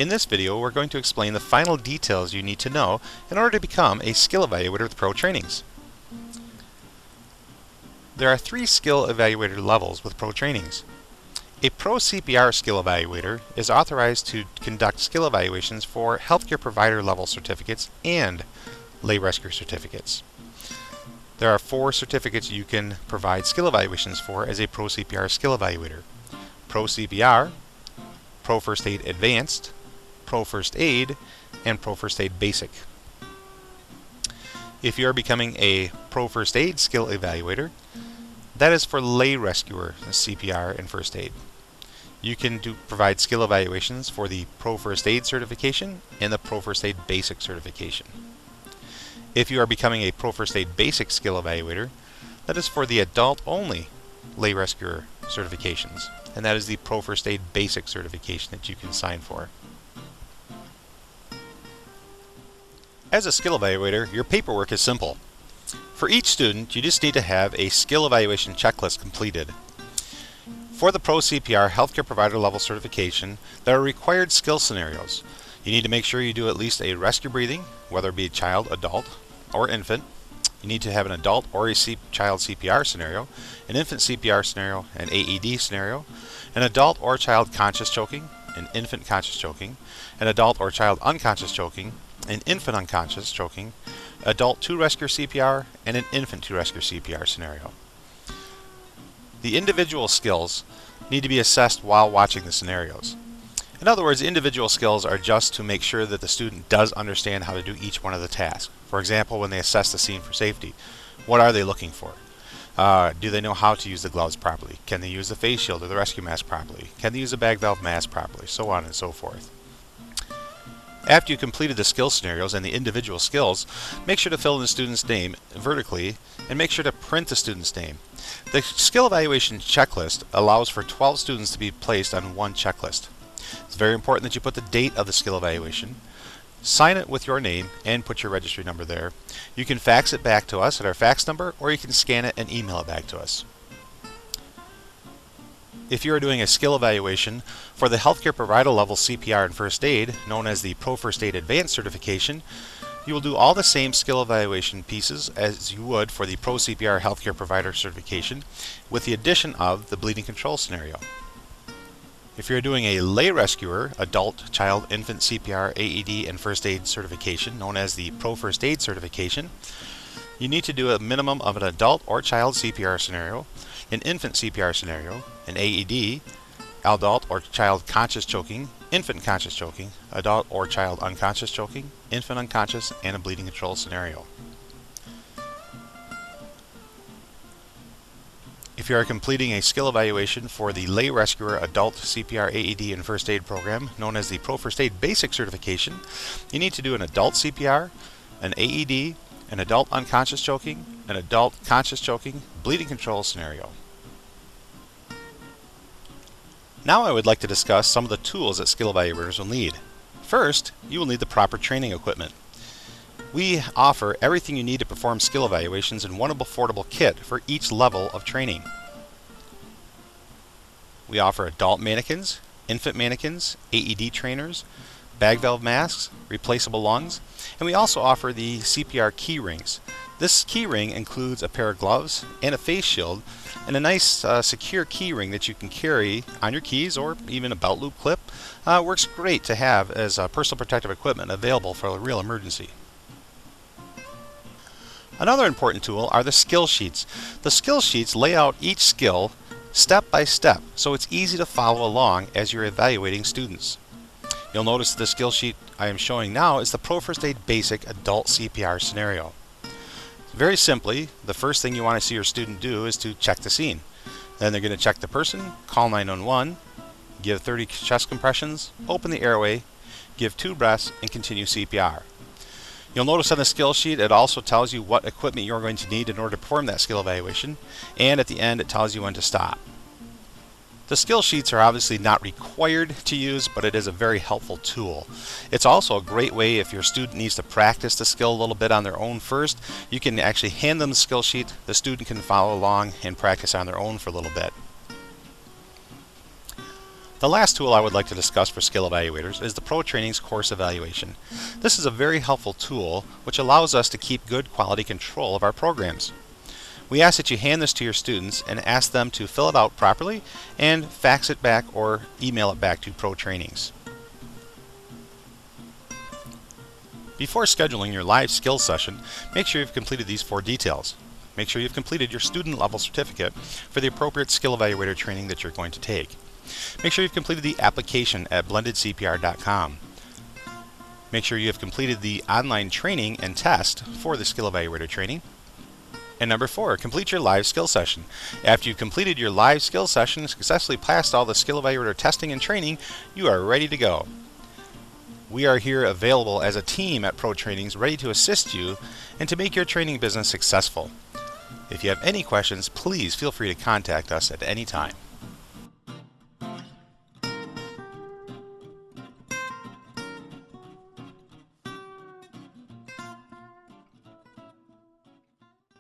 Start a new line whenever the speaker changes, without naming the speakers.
In this video, we're going to explain the final details you need to know in order to become a skill evaluator with Pro Trainings. There are 3 skill evaluator levels with Pro Trainings. A Pro CPR skill evaluator is authorized to conduct skill evaluations for healthcare provider level certificates and lay rescue certificates. There are 4 certificates you can provide skill evaluations for as a Pro CPR skill evaluator: Pro CPR, Pro First Aid Advanced, Pro First Aid, and Pro First Aid Basic. If you are becoming a Pro First Aid skill evaluator, that is for lay rescuer CPR and First Aid. You can provide skill evaluations for the Pro First Aid certification and the Pro First Aid Basic certification. If you are becoming a Pro First Aid Basic skill evaluator, that is for the adult-only lay rescuer certifications, and that is the Pro First Aid Basic certification that you can sign for. As a skill evaluator, your paperwork is simple. For each student, you just need to have a skill evaluation checklist completed. For the Pro CPR healthcare provider level certification, there are required skill scenarios. You need to make sure you do at least a rescue breathing, whether it be child, adult, or infant. You need to have an adult or a child CPR scenario, an infant CPR scenario, an AED scenario, an adult or child conscious choking, an infant conscious choking, an adult or child unconscious choking, an infant unconscious choking, adult to rescue CPR, and an infant to rescue CPR scenario. The individual skills need to be assessed while watching the scenarios. In other words, individual skills are just to make sure that the student does understand how to do each one of the tasks. For example, when they assess the scene for safety, what are they looking for? Do they know how to use the gloves properly? Can they use the face shield or the rescue mask properly? Can they use a bag valve mask properly? So on and so forth. After you completed the skill scenarios and the individual skills, make sure to fill in the student's name vertically and make sure to print the student's name. The skill evaluation checklist allows for 12 students to be placed on one checklist. It's very important that you put the date of the skill evaluation, sign it with your name, and put your registry number there. You can fax it back to us at our fax number, or you can scan it and email it back to us. If you are doing a skill evaluation for the healthcare provider level CPR and First Aid, known as the Pro First Aid Advanced certification, you will do all the same skill evaluation pieces as you would for the Pro CPR healthcare provider certification, with the addition of the bleeding control scenario. If you're doing a lay rescuer, adult, child, infant CPR, AED, and First Aid certification, known as the Pro First Aid certification, you need to do a minimum of an adult or child CPR scenario, an infant CPR scenario, an AED, adult or child conscious choking, infant conscious choking, adult or child unconscious choking, infant unconscious, and a bleeding control scenario. If you are completing a skill evaluation for the lay rescuer adult CPR, AED, and First Aid program, known as the Pro First Aid Basic certification, you need to do an adult CPR, an AED, an adult unconscious choking, an adult conscious choking, bleeding control scenario. Now I would like to discuss some of the tools that skill evaluators will need. First, you will need the proper training equipment. We offer everything you need to perform skill evaluations in one affordable kit for each level of training. We offer adult mannequins, infant mannequins, AED trainers, bag valve masks, replaceable lungs, and we also offer the CPR key rings. This key ring includes a pair of gloves and a face shield and a nice secure key ring that you can carry on your keys or even a belt loop clip. Works great to have as personal protective equipment available for a real emergency. Another important tool are the skill sheets. The skill sheets lay out each skill step by step, so it's easy to follow along as you're evaluating students. You'll notice the skill sheet I am showing now is the Pro First Aid Basic Adult CPR scenario. Very simply, the first thing you want to see your student do is to check the scene. Then they're going to check the person, call 911, give 30 chest compressions, open the airway, give 2 breaths, and continue CPR. You'll notice on the skill sheet it also tells you what equipment you're going to need in order to perform that skill evaluation, and at the end it tells you when to stop. The skill sheets are obviously not required to use, but it is a very helpful tool. It's also a great way if your student needs to practice the skill a little bit on their own first. You can actually hand them the skill sheet, the student can follow along and practice on their own for a little bit. The last tool I would like to discuss for skill evaluators is the Pro Trainings Course Evaluation. This is a very helpful tool which allows us to keep good quality control of our programs. We ask that you hand this to your students and ask them to fill it out properly and fax it back or email it back to Pro Trainings. Before scheduling your live skills session, make sure you've completed these 4 details. Make sure you've completed your student level certificate for the appropriate skill evaluator training that you're going to take. Make sure you've completed the application at blendedcpr.com. Make sure you have completed the online training and test for the skill evaluator training. And number 4, complete your live skill session. After you've completed your live skill session and successfully passed all the skill evaluator testing and training, you are ready to go. We are here available as a team at Pro Trainings, ready to assist you and to make your training business successful. If you have any questions, please feel free to contact us at any time.